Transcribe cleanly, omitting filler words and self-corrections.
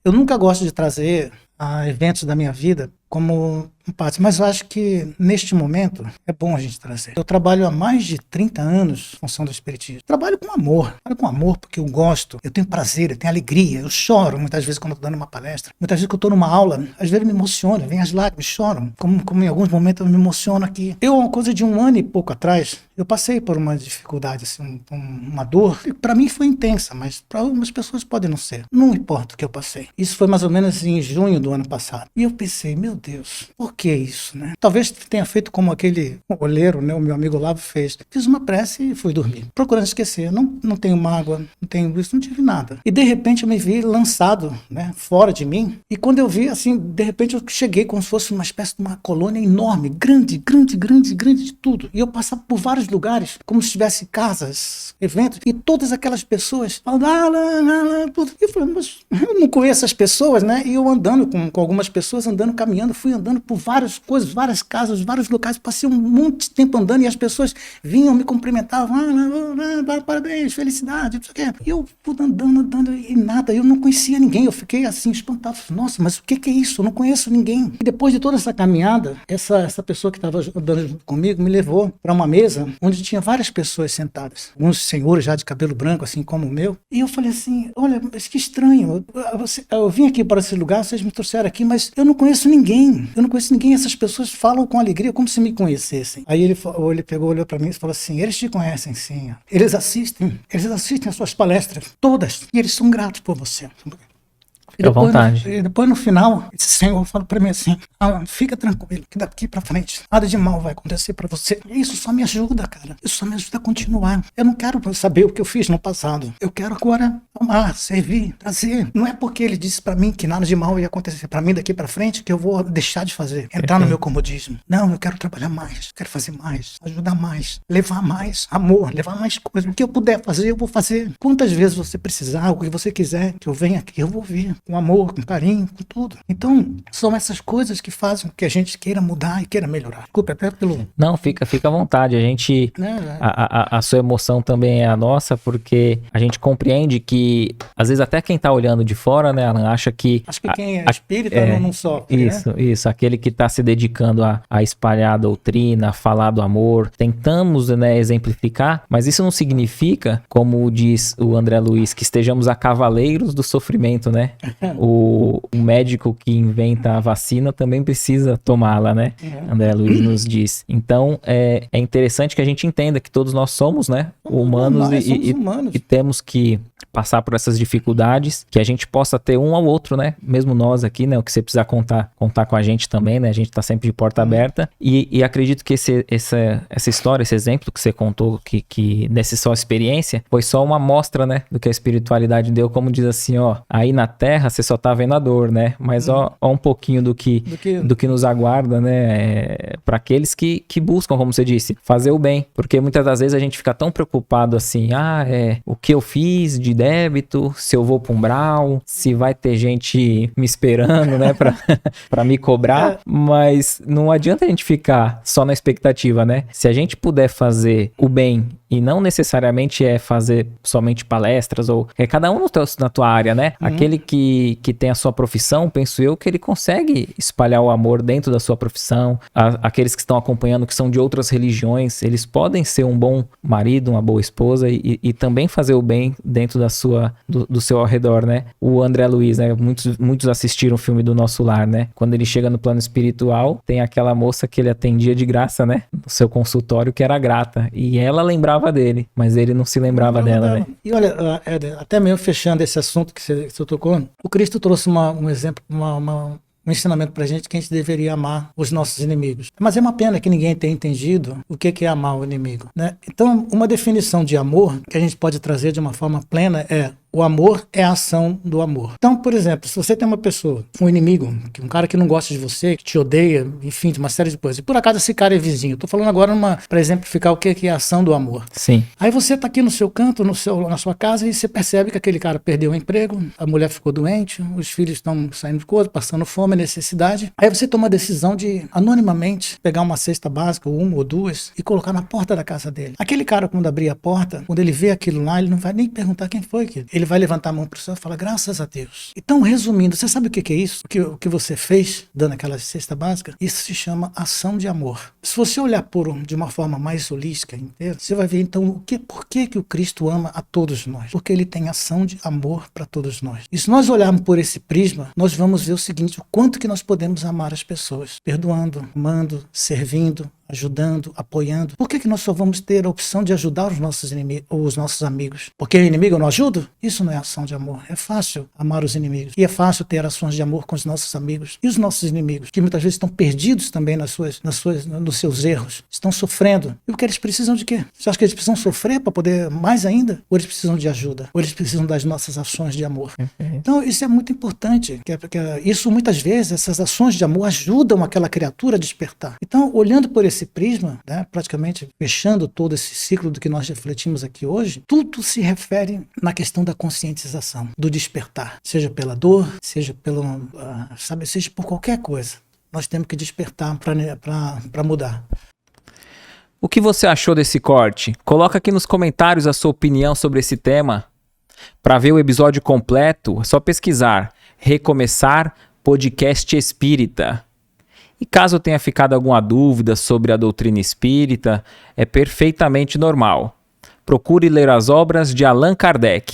Eu nunca gosto de trazer eventos da minha vida como parte, mas eu acho que neste momento é bom a gente trazer. Eu trabalho há mais de 30 anos em função do espiritismo. Trabalho com amor porque eu gosto, eu tenho prazer, eu tenho alegria, eu choro muitas vezes quando eu estou dando uma palestra, muitas vezes que eu estou numa aula, às vezes me emociono, vem as lágrimas, choram, como em alguns momentos eu me emociono aqui. Uma coisa de 1 ano e pouco atrás, eu passei por uma dificuldade, assim, uma dor, que para mim foi intensa, mas para algumas pessoas pode não ser. Não importa o que eu passei. Isso foi mais ou menos em junho do ano passado. E eu pensei, meu Deus, por que isso, né? Talvez tenha feito como aquele olheiro, né, o meu amigo Olavo fez. Fiz uma prece e fui dormir, procurando esquecer. Não tenho mágoa, não tenho isso, não tive nada. E de repente eu me vi lançado, né, fora de mim. E quando eu vi, assim, de repente eu cheguei como se fosse uma espécie de uma colônia enorme, grande de tudo. E eu passava por vários lugares, como se tivesse casas, eventos, e todas aquelas pessoas falando, e eu falei, mas eu não conheço as pessoas, né? E eu andando com algumas pessoas, caminhando, fui andando por várias coisas, várias casas, vários locais, passei um monte de tempo andando e as pessoas vinham, me cumprimentavam, parabéns, felicidade, não sei o quê. E eu fui andando e nada, eu não conhecia ninguém, eu fiquei assim espantado, nossa, mas o que é isso? Eu não conheço ninguém. E depois de toda essa caminhada, essa pessoa que estava andando junto comigo me levou para uma mesa onde tinha várias pessoas sentadas, alguns senhores já de cabelo branco, assim como o meu, e eu falei assim, olha, mas que estranho, eu vim aqui para esse lugar, vocês me trouxeram aqui, mas eu não conheço ninguém, essas pessoas falam com alegria como se me conhecessem. Aí ele pegou, olhou para mim e falou assim, eles te conhecem sim, eles assistem as suas palestras, todas, e eles são gratos por você. E depois no final, esse Senhor falou pra mim assim, fica tranquilo, que daqui pra frente nada de mal vai acontecer pra você. E isso só me ajuda, cara. Isso só me ajuda a continuar. Eu não quero saber o que eu fiz no passado. Eu quero agora amar, servir, trazer. Não é porque ele disse pra mim que nada de mal ia acontecer pra mim daqui pra frente que eu vou deixar de fazer, entrar no meu comodismo. Não, eu quero trabalhar mais, quero fazer mais, ajudar mais, levar mais amor, levar mais coisas. O que eu puder fazer, eu vou fazer. Quantas vezes você precisar, o que você quiser que eu venha aqui, eu vou vir. Com amor, com carinho, com tudo. Então, são essas coisas que fazem com que a gente queira mudar e queira melhorar. Desculpa, até pelo... Não, fica à vontade. A gente... A sua emoção também é a nossa, porque a gente compreende que, às vezes, até quem tá olhando de fora, né, Alan, acha que... Acho que quem é espírita não sofre, Isso. Aquele que tá se dedicando a espalhar a doutrina, a falar do amor. Tentamos, né, exemplificar, mas isso não significa, como diz o André Luiz, que estejamos a cavaleiros do sofrimento, né? O médico que inventa a vacina também precisa tomá-la, né? André Luiz nos diz. Então, é interessante que a gente entenda que todos nós somos, né? Humanos e temos que passar por essas dificuldades, que a gente possa ter um ao outro, né? Mesmo nós aqui, né? O que você precisar contar com a gente também, né? A gente tá sempre de porta aberta. E acredito que essa história, esse exemplo que você contou, que nessa sua experiência, foi só uma amostra, né? Do que a espiritualidade deu, como diz assim, ó, aí na Terra você só tá vendo a dor, né? Mas ó um pouquinho do que nos aguarda, né? Para aqueles que buscam, como você disse, fazer o bem. Porque muitas das vezes a gente fica tão preocupado assim, o que eu fiz de débito, se eu vou pro umbral, se vai ter gente me esperando, né, pra me cobrar, mas não adianta a gente ficar só na expectativa, né? Se a gente puder fazer o bem e não necessariamente fazer somente palestras, ou cada um na tua área, né? Aquele que tem a sua profissão, penso eu, que ele consegue espalhar o amor dentro da sua profissão. Aqueles que estão acompanhando, que são de outras religiões, eles podem ser um bom marido, uma boa esposa e também fazer o bem dentro do seu ao redor, né? O André Luiz, né? Muitos assistiram o filme do Nosso Lar, né? Quando ele chega no plano espiritual, tem aquela moça que ele atendia de graça, né? No seu consultório, que era grata. E ela lembrava dele, mas ele não se lembrava dela, né? E olha, até mesmo fechando esse assunto que você tocou, o Cristo trouxe um exemplo, um ensinamento pra gente que a gente deveria amar os nossos inimigos. Mas é uma pena que ninguém tenha entendido o que é amar o inimigo, né? Então, uma definição de amor que a gente pode trazer de uma forma plena é: o amor é a ação do amor. Então, por exemplo, se você tem uma pessoa, um inimigo, um cara que não gosta de você, que te odeia, enfim, de uma série de coisas, e por acaso esse cara é vizinho, eu tô falando agora para exemplificar o que é a ação do amor. Sim. Aí você tá aqui no seu canto, na sua casa, e você percebe que aquele cara perdeu o emprego, a mulher ficou doente, os filhos estão saindo de coisa, passando fome, necessidade. Aí você toma a decisão de, anonimamente, pegar uma cesta básica, ou uma ou duas, e colocar na porta da casa dele. Aquele cara, quando abrir a porta, quando ele vê aquilo lá, ele não vai nem perguntar quem foi que ele vai levantar a mão para o céu e falar, graças a Deus. Então, resumindo, você sabe o que é isso? O que você fez, dando aquela cesta básica? Isso se chama ação de amor. Se você olhar de uma forma mais holística inteira, você vai ver então por que o Cristo ama a todos nós? Porque ele tem ação de amor para todos nós. E se nós olharmos por esse prisma, nós vamos ver o seguinte, o quanto que nós podemos amar as pessoas, perdoando, amando, servindo, ajudando, apoiando. Por que nós só vamos ter a opção de ajudar os nossos inimigos, ou os nossos amigos? Porque o inimigo eu não ajudo? Isso não é ação de amor. É fácil amar os inimigos. E é fácil ter ações de amor com os nossos amigos. E os nossos inimigos, que muitas vezes estão perdidos também nos seus erros, estão sofrendo. E o que eles precisam de quê? Você acha que eles precisam sofrer para poder mais ainda? Ou eles precisam de ajuda? Ou eles precisam das nossas ações de amor? Então isso é muito importante. Isso muitas vezes, essas ações de amor ajudam aquela criatura a despertar. Então, olhando por esse prisma, né, praticamente fechando todo esse ciclo do que nós refletimos aqui hoje, tudo se refere na questão da conscientização, do despertar, seja pela dor, seja seja por qualquer coisa. Nós temos que despertar para mudar. O que você achou desse corte? Coloca aqui nos comentários a sua opinião sobre esse tema. Para ver o episódio completo, é só pesquisar Recomeçar Podcast Espírita. E caso tenha ficado alguma dúvida sobre a doutrina espírita, é perfeitamente normal. Procure ler as obras de Allan Kardec.